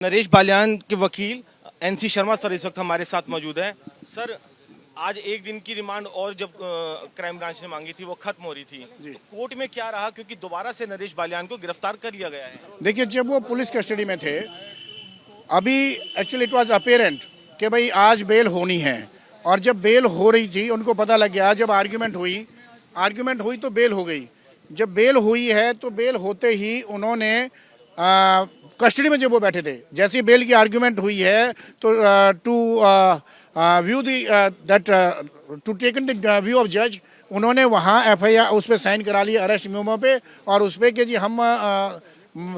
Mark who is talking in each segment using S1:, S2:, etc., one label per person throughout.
S1: नरेश बालियान के वकील NC Sharma sir इस वक्त हमारे साथ मौजूद हैं। सर, आज एक दिन की रिमांड और जब क्राइम ब्रांच ने मांगी थी वो खत्म हो रही थी, तो कोर्ट में क्या रहा, क्योंकि दोबारा से नरेश बालियान को गिरफ्तार कर लिया गया है।
S2: देखिए, जब वो पुलिस कस्टडी में थे, अभी एक्चुअली इट वाज अपेरेंट कि भाई आज बेल होनी है, और जब बेल हो रही थी उनको पता लग गया, जब आर्ग्यूमेंट हुई तो बेल हो गई। जब बेल हुई है तो बेल होते ही उन्होंने कस्टडी में जब वो बैठे थे, जैसे ही बेल की आर्ग्यूमेंट हुई है तो two view that too taken the view of जज, उन्होंने वहाँ FIR उस पर साइन करा लिया अरेस्ट मेमो पे, और उस पर कि जी हम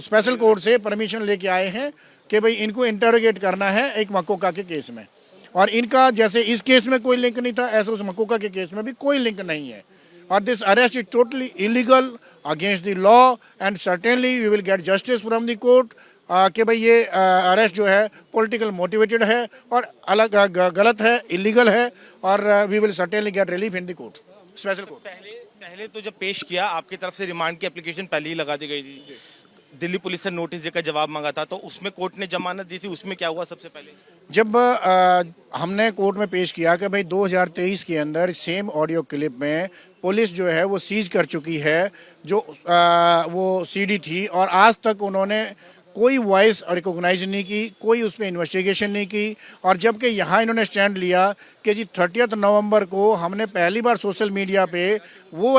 S2: स्पेशल कोर्ट से परमिशन लेके आए हैं कि भाई इनको इंटरोगेट करना है एक मकोका के केस में। और इनका जैसे इस केस में कोई लिंक नहीं था, ऐसे उस मकोका के केस में भी कोई लिंक नहीं है। और this arrest is totally illegal against the law, and certainly we will get justice from the court कि भाई ये अरेस्ट जो है पॉलिटिकल मोटिवेटेड है और अलग गलत है, इलीगल है, और we will certainly get relief in the court, special court.
S1: पहले तो जब पेश किया आपकी तरफ से रिमांड की एप्लीकेशन पहले ही लगा दी गई थी, दिल्ली पुलिस से नोटिस देकर जवाब मांगा था, तो उसमें कोर्ट ने जमानत दी थी, उसमें क्या हुआ सबसे पहले?
S2: जब हमने कोर्ट में पेश किया कि भाई 2023 के अंदर सेम ऑडियो क्लिप में पुलिस जो है वो सीज कर चुकी है जो वो CD थी, और आज तक उन्होंने कोई वॉइस रिकॉग्नाइज नहीं की, कोई उस पर इन्वेस्टिगेशन नहीं की। और जबकि यहाँ इन्होंने स्टैंड लिया कि जी 30 नवंबर को हमने पहली बार सोशल मीडिया पे वो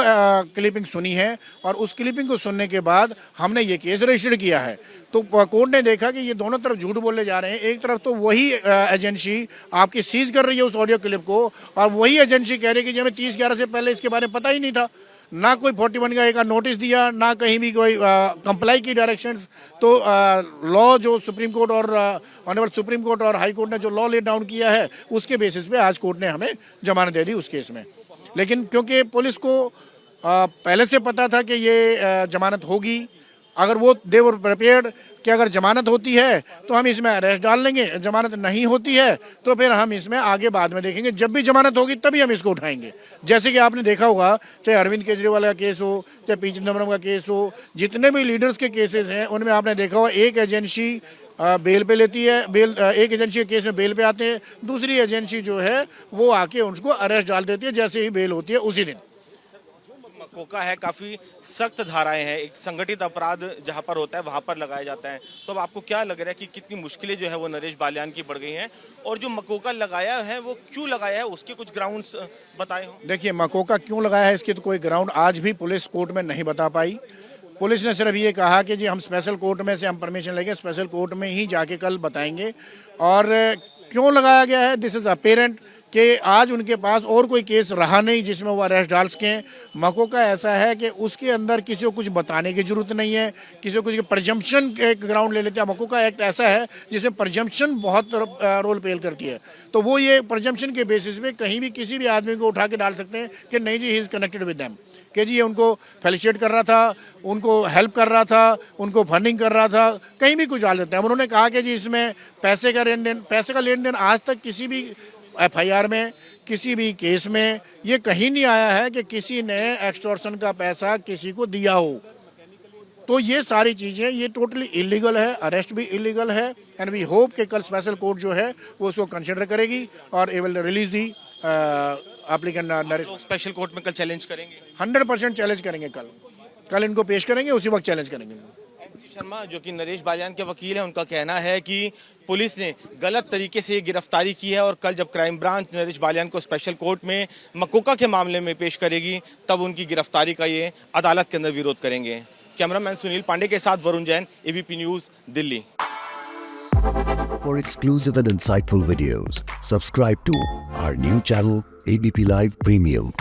S2: क्लिपिंग सुनी है, और उस क्लिपिंग को सुनने के बाद हमने ये केस रजिस्टर किया है। तो कोर्ट ने देखा कि ये दोनों तरफ झूठ बोले जा रहे हैं। एक तरफ तो वही एजेंसी आपकी सीज कर रही है उस ऑडियो क्लिप को, और वही एजेंसी कह रही है कि हमें 30/11 से पहले इसके बारे में पता ही नहीं था, ना कोई 41 का एक नोटिस दिया, ना कहीं भी कोई कंप्लाई की डायरेक्शंस। तो लॉ जो सुप्रीम कोर्ट और ऑनरेबल सुप्रीम कोर्ट और हाई कोर्ट ने जो लॉ ले डाउन किया है, उसके बेसिस पे आज कोर्ट ने हमें जमानत दे दी उस केस में। लेकिन क्योंकि पुलिस को पहले से पता था कि ये जमानत होगी, अगर वो दे वर प्रिपेयर्ड कि अगर जमानत होती है तो हम इसमें अरेस्ट डाल लेंगे, जमानत नहीं होती है तो फिर हम इसमें आगे बाद में देखेंगे, जब भी जमानत होगी तभी हम इसको उठाएंगे। जैसे कि आपने देखा होगा, चाहे अरविंद केजरीवाल का केस हो, चाहे P चिदम्बरम का केस हो, जितने भी लीडर्स के केसेस हैं उनमें आपने देखा होगा एक एजेंसी बेल पे लेती है, एक एजेंसी के केस में बेल पे आते हैं, दूसरी एजेंसी जो है वो आके उनको अरेस्ट डाल देती है जैसे ही बेल होती है उसी दिन।
S1: मकोका है, काफी सख्त धाराएं हैं, एक संगठित अपराध जहां पर होता है वहां पर लगाया जाता है, तो अब आपको क्या लग रहा है कि कितनी मुश्किलें जो है वो नरेश बालियान की बढ़ गई हैं, और जो मकोका लगाया है वो क्यों लगाया है, उसके कुछ ग्राउंड्स बताए हो?
S2: देखिए, मकोका क्यों लगाया है इसकी तो कोई ग्राउंड आज भी पुलिस कोर्ट में नहीं बता पाई। पुलिस ने सिर्फ ये कहा कि जी हम स्पेशल कोर्ट में से हम परमिशन लेंगे, स्पेशल कोर्ट में ही जाके कल बताएंगे। और क्यों लगाया गया है, दिस इज अपेरेंट कि आज उनके पास और कोई केस रहा नहीं जिसमें वो अरेस्ट डाल सकें। मकोका ऐसा है कि उसके अंदर किसी को कुछ बताने की जरूरत नहीं है, किसी को कुछ प्रजम्पशन एक ग्राउंड ले लेते हैं। मकोका एक्ट ऐसा है जिसमें प्रजम्पशन बहुत रोल प्ले करती है, तो वो ये प्रजम्पशन के बेसिस पे कहीं भी किसी भी आदमी को उठा के डाल सकते हैं कि नहीं जी he is connected with them, कि जी ये उनको फेलिसिटेट कर रहा था, उनको हेल्प कर रहा था, उनको फंडिंग कर रहा था, कहीं भी कुछ डाल देते हैं। उन्होंने कहा कि जी इसमें पैसे का लेन देन आज तक किसी भी FIR में, किसी भी केस में ये कहीं नहीं आया है कि किसी ने एक्सटॉर्शन का पैसा किसी को दिया हो। तो ये सारी चीज़ें ये टोटली इलीगल है, अरेस्ट भी इलीगल है, एंड वी होप कि कल स्पेशल कोर्ट जो है वो उसको कंसिडर करेगी और a will release the applicant.
S1: Special court में कल चैलेंज करेंगे?
S2: 100% चैलेंज करेंगे। कल इनको पेश करेंगे, उसी वक्त चैलेंज करेंगे।
S1: एनसी शर्मा जो कि नरेश बालियान के वकील हैं, उनका कहना है कि पुलिस ने गलत तरीके से गिरफ्तारी की है, और कल जब क्राइम ब्रांच नरेश बालियान को स्पेशल कोर्ट में मकोका के मामले में पेश करेगी तब उनकी गिरफ्तारी का ये अदालत के अंदर विरोध करेंगे। कैमरामैन सुनील पांडे के साथ Varun Jain, ABP news, Delhi.
S3: For exclusive and insightful videos, subscribe to our new channel ABP Live Premium.